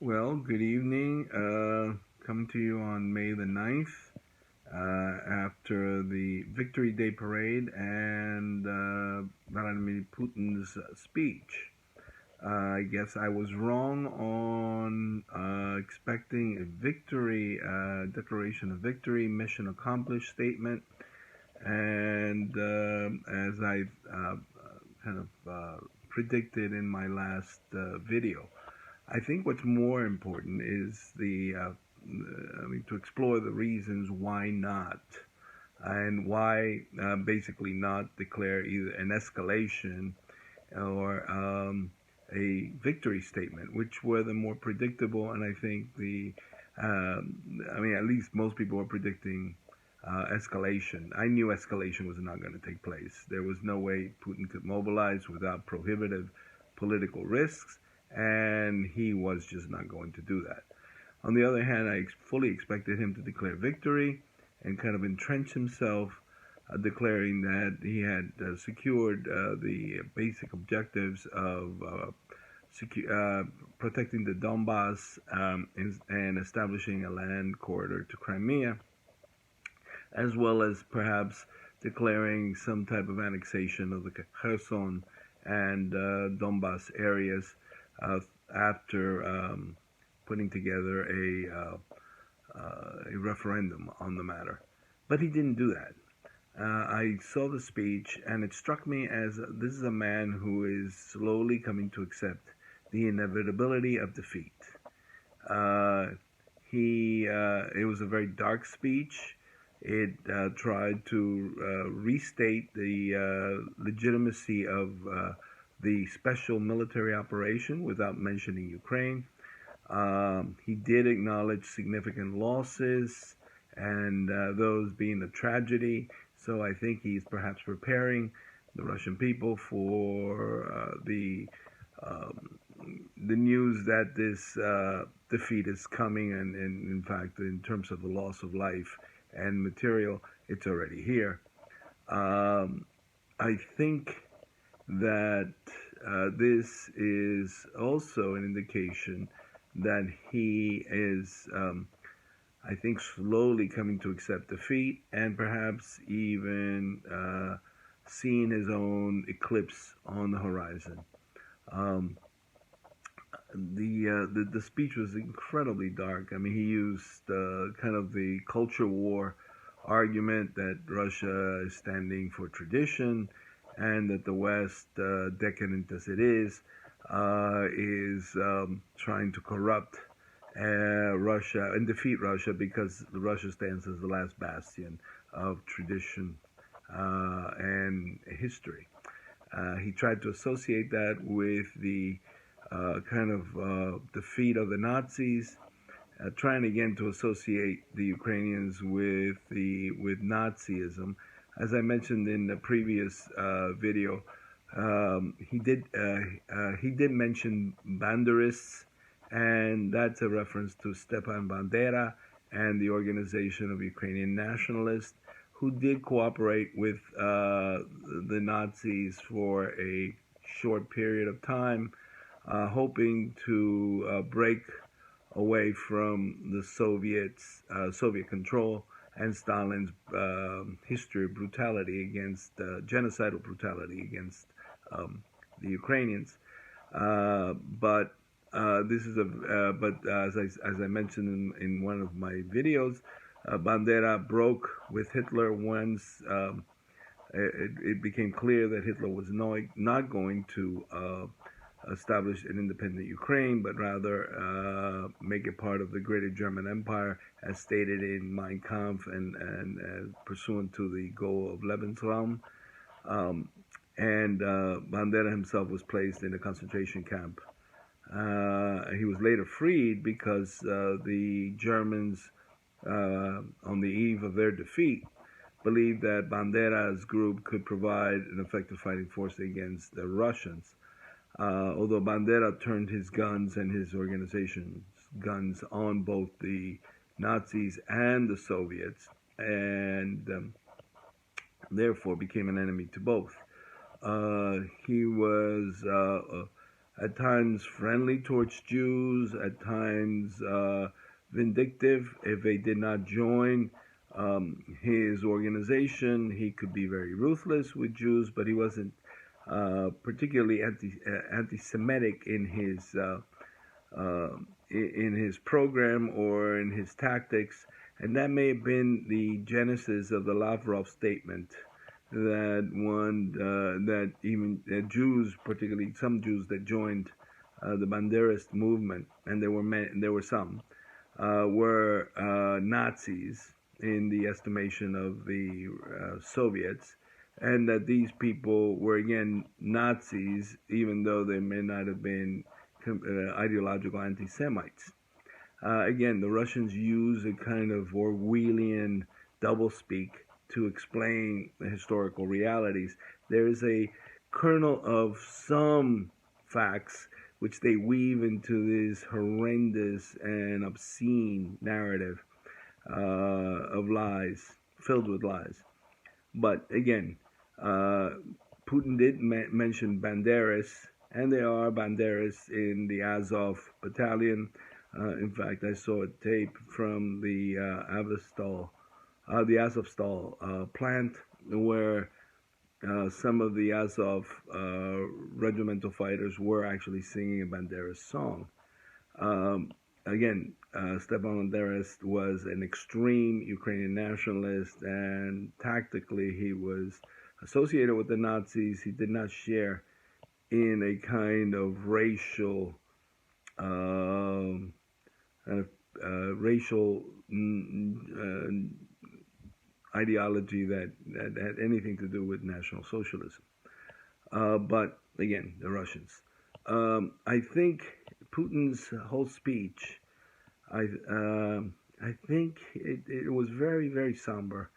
Well, good evening. Coming to you on May the 9th, after the Victory Day parade and Vladimir Putin's speech. I guess I was wrong on expecting a victory, declaration of victory, mission accomplished statement. And as I kind of predicted in my last video, I think what's more important is to explore the reasons why not, and why basically not declare either an escalation or a victory statement, which were the more predictable. And I think at least most people were predicting escalation. I knew escalation was not going to take place. There was no way Putin could mobilize without prohibitive political risks, and he was just not going to do that. On the other hand, I fully expected him to declare victory and kind of entrench himself, declaring that he had secured the basic objectives of protecting the Donbass and establishing a land corridor to Crimea, as well as perhaps declaring some type of annexation of the Kherson and Donbass areas after putting together a referendum on the matter. But he didn't do that. I saw the speech, and it struck me as this is a man who is slowly coming to accept the inevitability of defeat. It was a very dark speech. It tried to restate the legitimacy of the special military operation without mentioning Ukraine. He did acknowledge significant losses and those being a tragedy. So I think he's perhaps preparing the Russian people for the news that this defeat is coming, and in fact, in terms of the loss of life and material, it's already here. I think that this is also an indication that he is, I think, slowly coming to accept defeat, and perhaps even seeing his own eclipse on the horizon. The speech was incredibly dark. I mean, he used kind of the culture war argument that Russia is standing for tradition, and that the West, decadent as it is trying to corrupt Russia and defeat Russia, because Russia stands as the last bastion of tradition and history. He tried to associate that with the defeat of the Nazis, trying again to associate the Ukrainians with Nazism. As I mentioned in the previous video, he did mention banderists, and that's a reference to Stepan Bandera and the Organization of Ukrainian Nationalists, who did cooperate with the Nazis for a short period of time, hoping to break away from the Soviet control and Stalin's history of brutality against genocidal brutality against the Ukrainians. But as I mentioned in one of my videos, Bandera broke with Hitler once it became clear that Hitler was not going to establish an independent Ukraine, but rather make it part of the greater German Empire, as stated in Mein Kampf and pursuant to the goal of Lebensraum. And Bandera himself was placed in a concentration camp. He was later freed because the Germans, on the eve of their defeat, believed that Bandera's group could provide an effective fighting force against the Russians. Although Bandera turned his guns and his organization's guns on both the Nazis and the Soviets, and therefore became an enemy to both. He was at times friendly towards Jews, at times vindictive. If they did not join his organization, he could be very ruthless with Jews, but he wasn't particularly anti-Semitic in his program or in his tactics, and that may have been the genesis of the Lavrov statement that even Jews, particularly some Jews that joined the Banderist movement, and there were some, were Nazis in the estimation of the Soviets, and that these people were again Nazis, even though they may not have been ideological anti-Semites. Again, the Russians use a kind of Orwellian doublespeak to explain the historical realities. There is a kernel of some facts which they weave into this horrendous and obscene narrative of lies, filled with lies. But again, Putin did mention Banderas, and there are Banderas in the Azov battalion. In fact, I saw a tape from the Azovstal plant where some of the Azov regimental fighters were actually singing a Banderas song. Again, Stepan Banderas was an extreme Ukrainian nationalist, and tactically he was associated with the Nazis. He did not share in a kind of racial ideology that had anything to do with National Socialism. But again, the Russians. I think Putin's whole speech, I think it was very, very somber,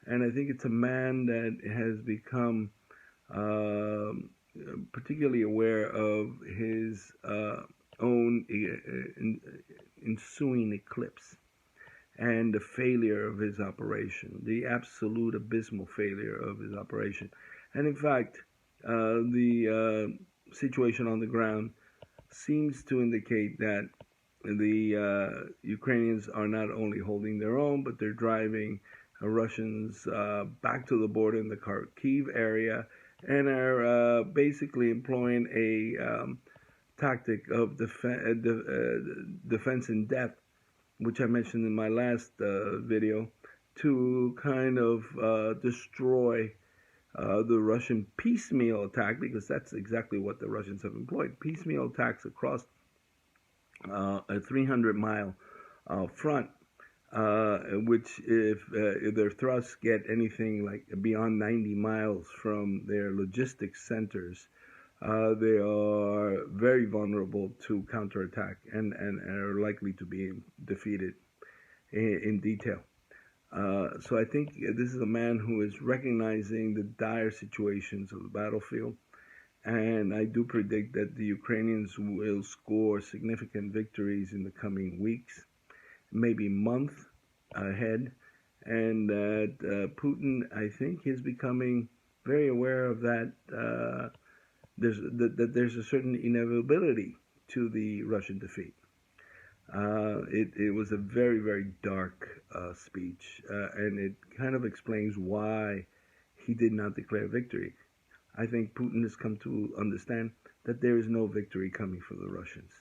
and I think it's a man that has become particularly aware of his own ensuing eclipse and the failure of his operation, the absolute abysmal failure of his operation. And in fact, the situation on the ground seems to indicate that the Ukrainians are not only holding their own, but they're driving Russians back to the border in the Kharkiv area, and are basically employing a tactic of defense in depth, which I mentioned in my last video, to kind of destroy the Russian piecemeal attack, because that's exactly what the Russians have employed. Piecemeal attacks across a 300-mile front, which if their thrusts get anything like beyond 90 miles from their logistics centers, they are very vulnerable to counterattack and are likely to be defeated in detail. So I think this is a man who is recognizing the dire situations of the battlefield, and I do predict that the Ukrainians will score significant victories in the coming weeks, maybe month ahead, and that Putin, I think, is becoming very aware of that. There's a certain inevitability to the Russian defeat. It was a very, very dark speech, and it kind of explains why he did not declare victory. I think Putin has come to understand that there is no victory coming for the Russians.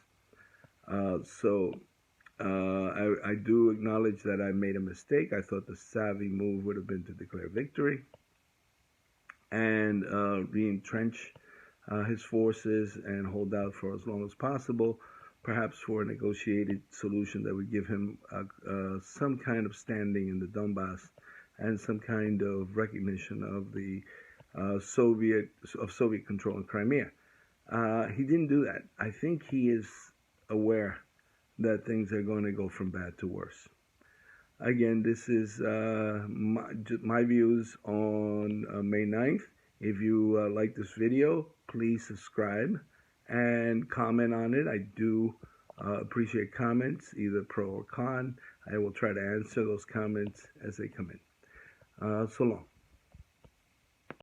I do acknowledge that I made a mistake. I thought the savvy move would have been to declare victory and re-entrench his forces and hold out for as long as possible, perhaps for a negotiated solution that would give him some kind of standing in the Donbass and some kind of recognition of the Soviet control in Crimea. He didn't do that. I think he is aware that things are going to go from bad to worse. Again, this is my views on May 9th. If you like this video, please subscribe and comment on it. I do appreciate comments, either pro or con. I will try to answer those comments as they come in. So long.